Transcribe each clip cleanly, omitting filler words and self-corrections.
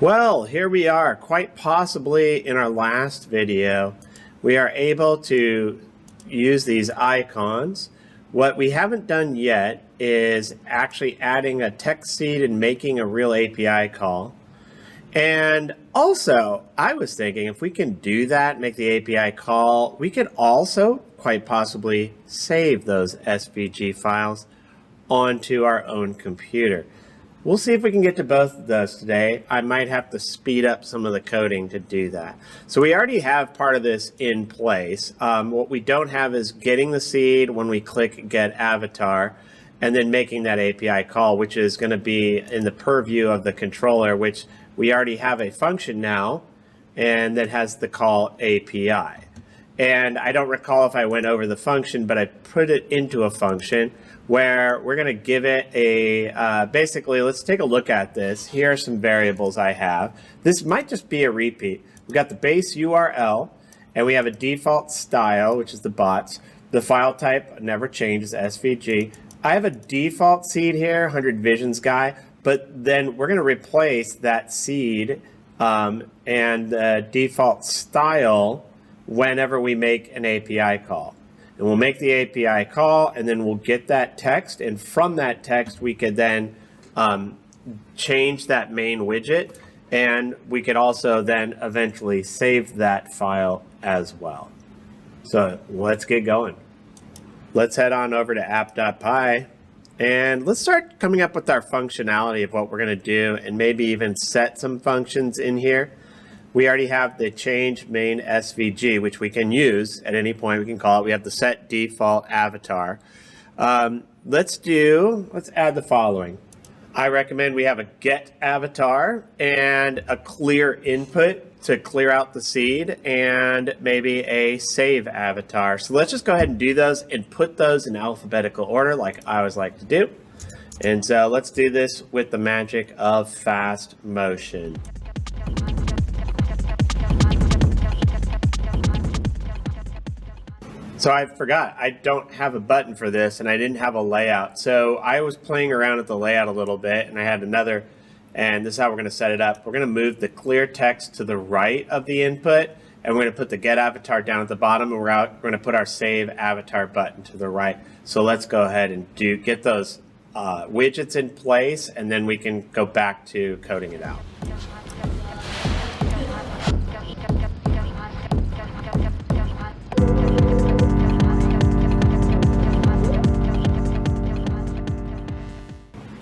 Well, here we are. Quite possibly in our last video, we are able to use these icons. What we haven't done yet is actually adding a text seed and making a real API call. And also, I was thinking if we can do that, make the API call, we could also quite possibly save those SVG files onto our own computer. We'll see if we can get to both of those today. I might have to speed up some of the coding to do that. So we already have part of this in place. What we don't have is getting the seed when we click Get Avatar and then making that API call, which is going to be in the purview of the controller, which we already have a function now and that has the call API. And I don't recall if I went over the function, but I put it into a function where we're going to give it a, basically, let's take a look at this. Here are some variables I have. This might just be a repeat. We've got the base URL, and we have a default style, which is the bots. The file type never changes, SVG. I have a default seed here, 100 visions guy, but then we're going to replace that seed and the default style whenever we make an API call. And we'll make the API call, and then we'll get that text. And from that text, we could then change that main widget. And we could also then eventually save that file as well. So let's get going. Let's head on over to app.py. And let's start coming up with our functionality of what we're going to do and maybe even set some functions in here. We already have the change main SVG, which we can use at any point. We can call it. We have the set default avatar. Let's add the following. I recommend we have a get avatar and a clear input to clear out the seed and maybe a save avatar. So let's just go ahead and do those and put those in alphabetical order like I always like to do. And so let's do this with the magic of fast motion. So I forgot, I don't have a button for this and I didn't have a layout. So I was playing around with the layout a little bit and I had another, and this is how we're going to set it up. We're going to move the clear text to the right of the input, and we're going to put the get avatar down at the bottom, and we're going to put our save avatar button to the right. So let's go ahead and get those widgets in place, and then we can go back to coding it out.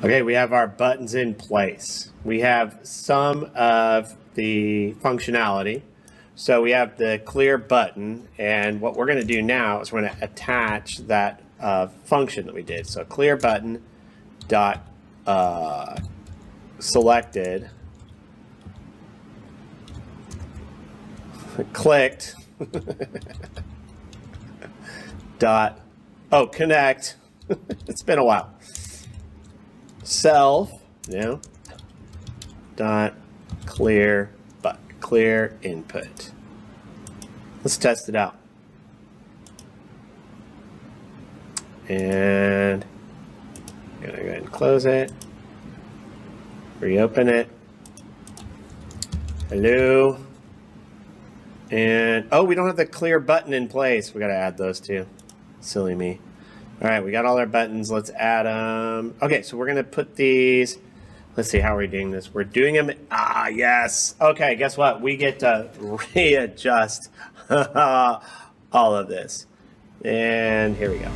Okay, we have our buttons in place. We have some of the functionality. So we have the clear button, and what we're going to do now is we're going to attach that function that we did. So clear button dot selected clicked dot connect. It's been a while. Self, dot clear input. Let's test it out. And I'm gonna go ahead and close it. Reopen it. Hello. And we don't have the clear button in place. We gotta add those too. Silly me. All right, we got all our buttons. Let's add them. Okay, so we're going to put these. Let's see, how are we doing this? We're doing them. Yes. Okay, guess what? We get to readjust all of this. And here we go.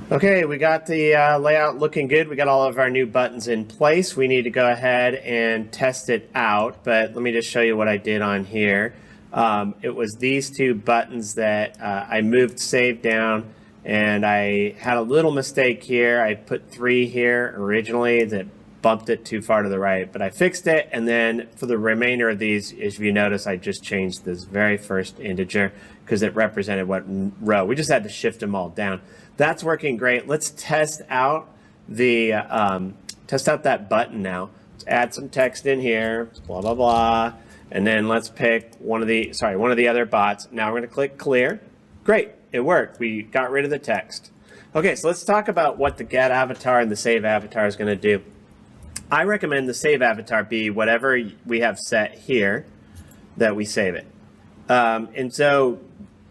Okay, we got the layout looking good. We got all of our new buttons in place. We need to go ahead and test it out, but let me just show you what I did on here. It was these two buttons that I moved save down, and I had a little mistake here. I put 3 here originally that bumped it too far to the right, but I fixed it. And then for the remainder of these, if you notice, I just changed this very first integer because it represented what row. We just had to shift them all down. That's working great. Let's test out the test out that button now. Let's add some text in here, blah, blah, blah. And then let's pick one of the other bots. Now we're going to click clear. Great, it worked. We got rid of the text. Okay, so let's talk about what the get avatar and the save avatar is going to do. I recommend the save avatar be whatever we have set here that we save it. And so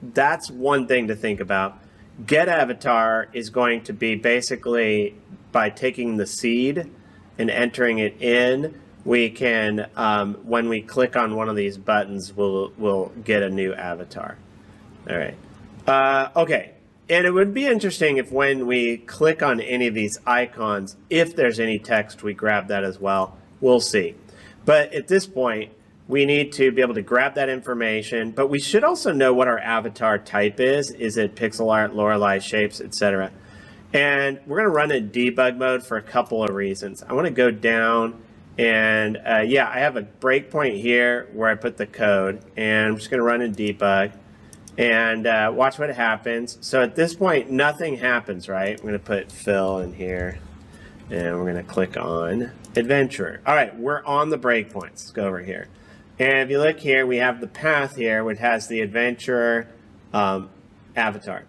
that's one thing to think about. Get avatar is going to be basically by taking the seed and entering it in, we can, when we click on one of these buttons, we'll get a new avatar. All right. Okay. And it would be interesting if when we click on any of these icons, if there's any text, we grab that as well. We'll see. But at this point, we need to be able to grab that information, but we should also know what our avatar type is. Is it pixel art, Lorelei shapes, etc.? And we're going to run in debug mode for a couple of reasons. I want to go down and yeah, I have a breakpoint here where I put the code, and I'm just going to run in debug and watch what happens. So at this point, nothing happens, right? I'm going to put Phil in here, and we're going to click on Adventurer. All right, we're on the breakpoints. Let's go over here. And if you look here, we have the path here, which has the Adventurer avatar.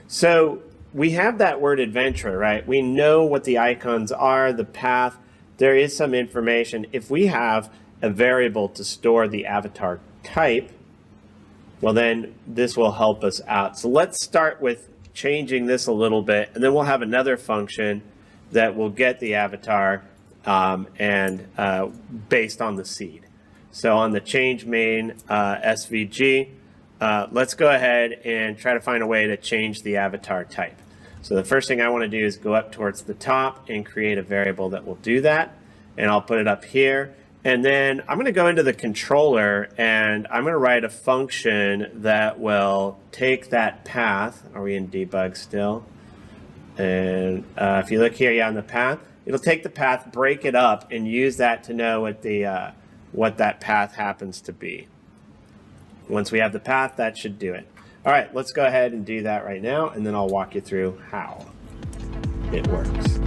So we have that word Adventurer, right? We know what the icons are, the path. There is some information. If we have a variable to store the avatar type, well, then this will help us out. So let's start with changing this a little bit, and then we'll have another function that will get the avatar based on the seed. So on the change main SVG, let's go ahead and try to find a way to change the avatar type. So the first thing I want to do is go up towards the top and create a variable that will do that. And I'll put it up here. And then I'm going to go into the controller, and I'm going to write a function that will take that path. Are we in debug still? And if you look here, yeah, on the path, it'll take the path, break it up, and use that to know what that path happens to be. Once we have the path, that should do it. All right, let's go ahead and do that right now, and then I'll walk you through how it works.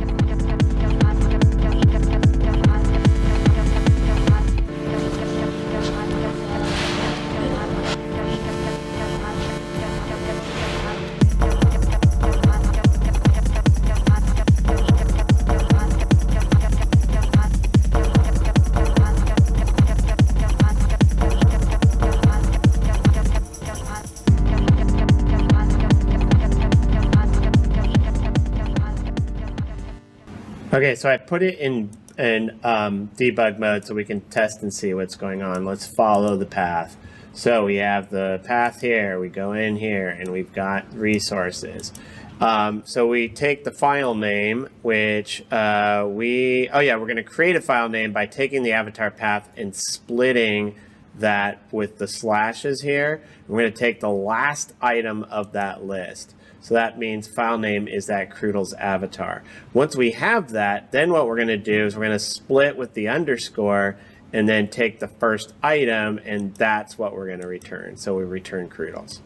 Okay, so I put it in debug mode so we can test and see what's going on. Let's follow the path. So we have the path here, we go in here, and we've got resources. So we take the file name, which we're going to create a file name by taking the avatar path and splitting that with the slashes here. We're going to take the last item of that list. So that means file name is that Croodle's avatar. Once we have that, then what we're going to do is we're going to split with the underscore and then take the first item, and that's what we're going to return. So we return Croodles.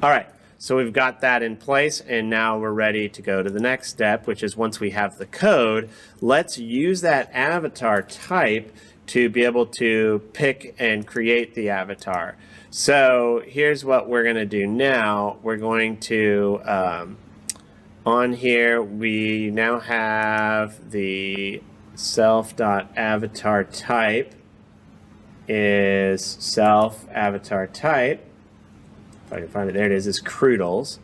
All right, so we've got that in place, and now we're ready to go to the next step, which is once we have the code, let's use that avatar type to be able to pick and create the avatar. So here's what we're going to do now. We're going to, on here, we now have the self.avatar type is self-avatar type. If I can find it, there it is Croodles.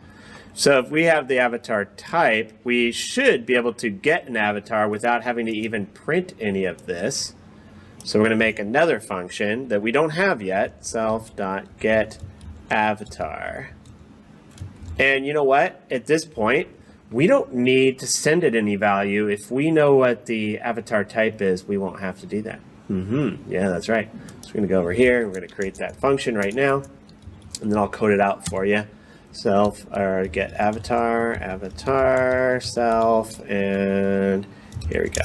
So if we have the avatar type, we should be able to get an avatar without having to even print any of this. So we're going to make another function that we don't have yet, self.getAvatar. And you know what? At this point, we don't need to send it any value. If we know what the avatar type is, we won't have to do that. Yeah, that's right. So we're going to go over here. We're going to create that function right now, and then I'll code it out for you. Self or get avatar, avatar, self, and here we go.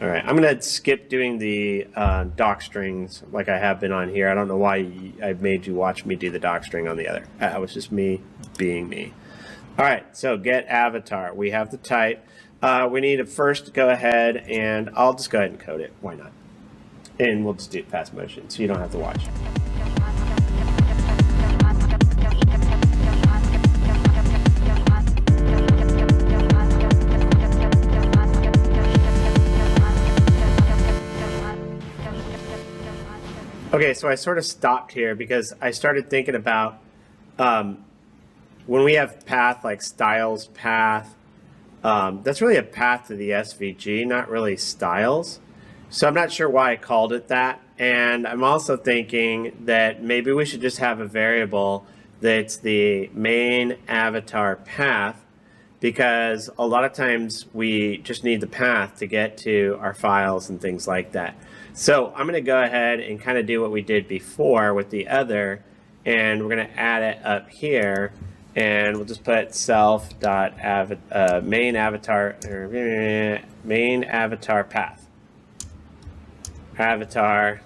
All right, I'm going to skip doing the doc strings like I have been on here. I don't know why I made you watch me do the doc string on the other. That was just me being me. All right, so get avatar. We have the type. we need to first go ahead and I'll just go ahead and code it. Why not? And we'll just do fast motion so you don't have to watch. Okay, so I sort of stopped here because I started thinking about when we have path like styles path, that's really a path to the SVG, not really styles. So I'm not sure why I called it that. And I'm also thinking that maybe we should just have a variable that's the main avatar path, because a lot of times we just need the path to get to our files and things like that. So I'm going to go ahead and kind of do what we did before with the other, and we're going to add it up here, and we'll just put main avatar path. Avatar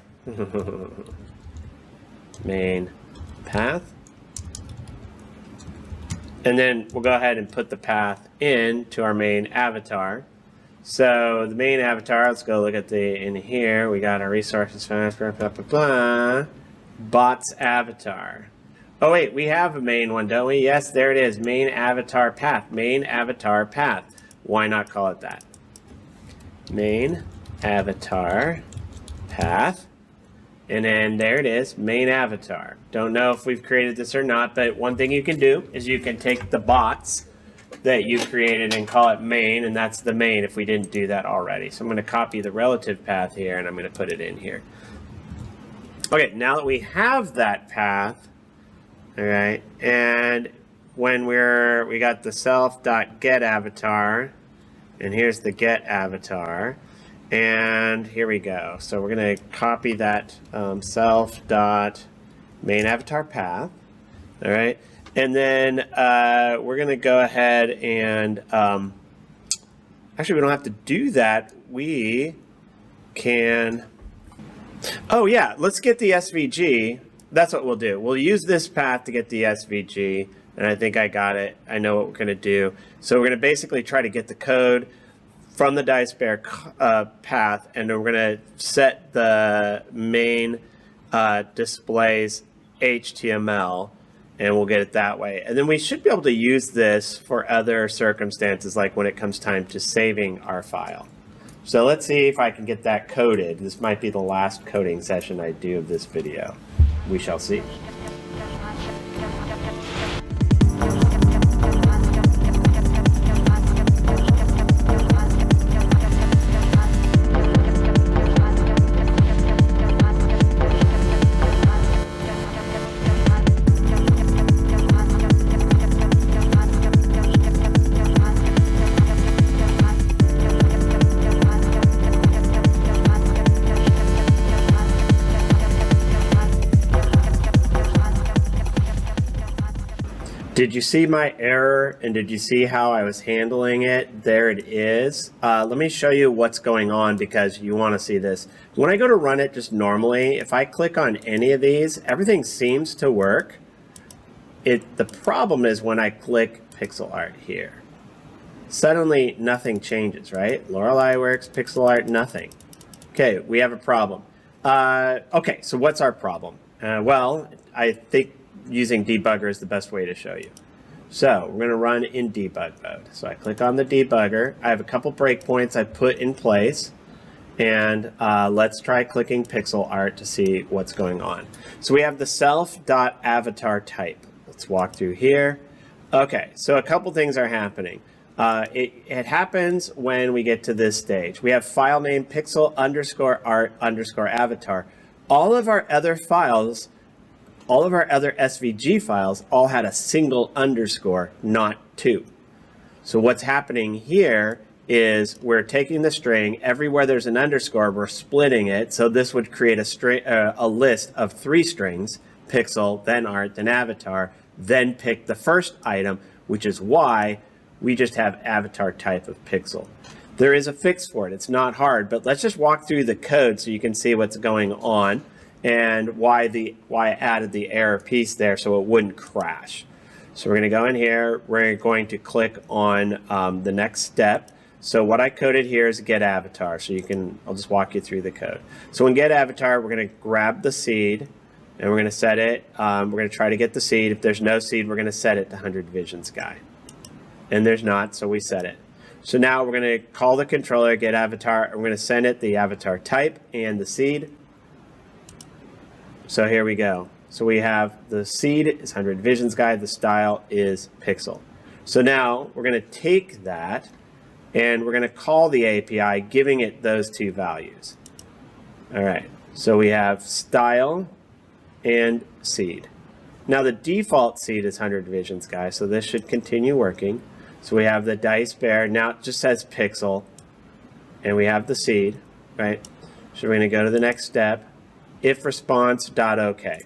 main path. And then we'll go ahead and put the path into our main avatar. So the main avatar, let's go look at in here, we got our resources, bots avatar. Oh wait, we have a main one, don't we? Yes, there it is, main avatar path, main avatar path. Why not call it that? Main avatar path. And then there it is, main avatar. Don't know if we've created this or not, but one thing you can do is you can take the bots that you created and call it main, and that's the main if we didn't do that already. So I'm going to copy the relative path here, and I'm going to put it in here. Okay, now that we have that path, all right, and when we got the self.getAvatar, and here's the get avatar, and here we go. So we're going to copy that self.mainAvatar path, all right. And then we're going to go ahead and, actually we don't have to do that. We can, oh yeah, let's get the SVG. That's what we'll do. We'll use this path to get the SVG, and I think I got it. I know what we're going to do. So we're going to basically try to get the code from the dice bear path, and then we're going to set the main displays HTML, and we'll get it that way. And then we should be able to use this for other circumstances, like when it comes time to saving our file. So let's see if I can get that coded. This might be the last coding session I do of this video. We shall see. Did you see my error, and did you see how I was handling it? There it is. Let me show you what's going on, because you want to see this. When I go to run it just normally, if I click on any of these, everything seems to work. The problem is when I click pixel art here. Suddenly nothing changes, right? Lorelei works, pixel art, nothing. Okay, we have a problem. Okay, so what's our problem? Well, I think using debugger is the best way to show you. So we're going to run in debug mode. So I click on the debugger. I have a couple breakpoints I put in place, and let's try clicking pixel art to see what's going on. So we have the self.avatar type. Let's walk through here. Okay, so a couple things are happening. It happens when we get to this stage. We have file name pixel_art_avatar. All of our other files, all of our other SVG files all had a single underscore, not two. So what's happening here is we're taking the string, everywhere there's an underscore, we're splitting it. So this would create a list of 3 strings, pixel, then art, then avatar, then pick the first item, which is why we just have avatar type of pixel. There is a fix for it. It's not hard, but let's just walk through the code so you can see what's going on and why I added the error piece there so it wouldn't crash. So we're going to go in here. We're going to click on the next step. So what I coded here is get avatar. So I'll just walk you through the code. So in get avatar, we're going to grab the seed and we're going to set it. We're going to try to get the seed. If there's no seed, we're going to set it to 100 visions guy. And there's not, so we set it. So now we're going to call the controller get avatar, and we're going to send it the avatar type and the seed. So here we go. So we have the seed is 100 visions guy, the style is pixel. So now we're going to take that and we're going to call the API giving it those two values. All right, so we have style and seed. Now the default seed is 100 visions guy, so this should continue working. So we have the dice bear, now it just says pixel, and we have the seed, right? So we're going to go to the next step, if response.ok.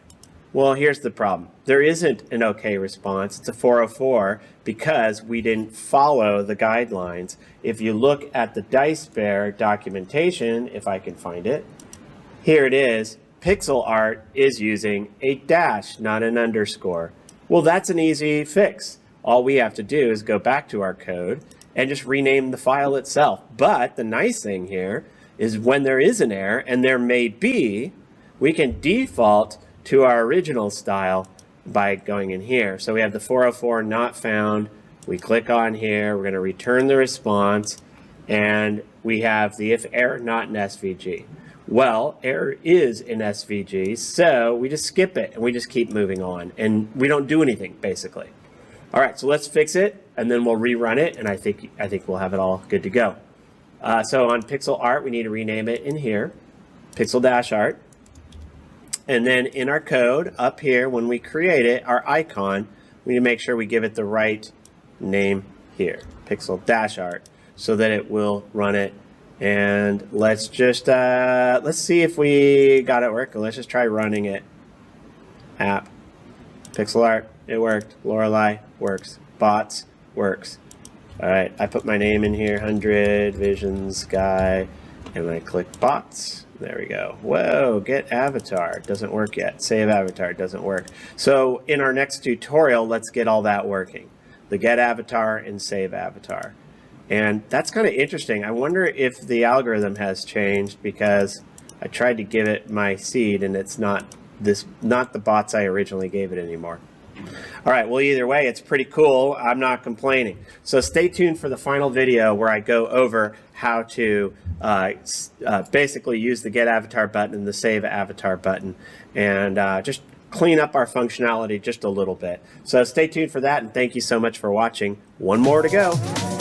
Well, here's the problem. There isn't an OK response. It's a 404 because we didn't follow the guidelines. If you look at the dice bear documentation, if I can find it, here it is. Pixel art is using a dash, not an underscore. Well, that's an easy fix. All we have to do is go back to our code and just rename the file itself. But the nice thing here is when there is an error, and there may be, we can default to our original style by going in here. So we have the 404 not found. We click on here. We're going to return the response. And we have the if error not in SVG. Well, error is in SVG, so we just skip it and we just keep moving on. And we don't do anything, basically. All right, so let's fix it, and then we'll rerun it, and I think we'll have it all good to go. So on pixel art, we need to rename it in here, pixel-art. And then in our code, up here, when we create it, our icon, we need to make sure we give it the right name here, pixel-art, so that it will run it. And let's just, let's see if we got it working. Let's just try running it. App, pixel art, it worked. Lorelei, works. Bots, works. All right, I put my name in here, 100 visions guy, and I click bots. There we go. Whoa, get avatar, doesn't work yet. Save avatar, doesn't work. So in our next tutorial, let's get all that working. The get avatar and save avatar. And that's kind of interesting. I wonder if the algorithm has changed because I tried to give it my seed and it's not the bots I originally gave it anymore. All right, well, either way, it's pretty cool. I'm not complaining. So stay tuned for the final video where I go over how to basically use the get avatar button and the save avatar button and just clean up our functionality just a little bit. So stay tuned for that, and thank you so much for watching. One more to go.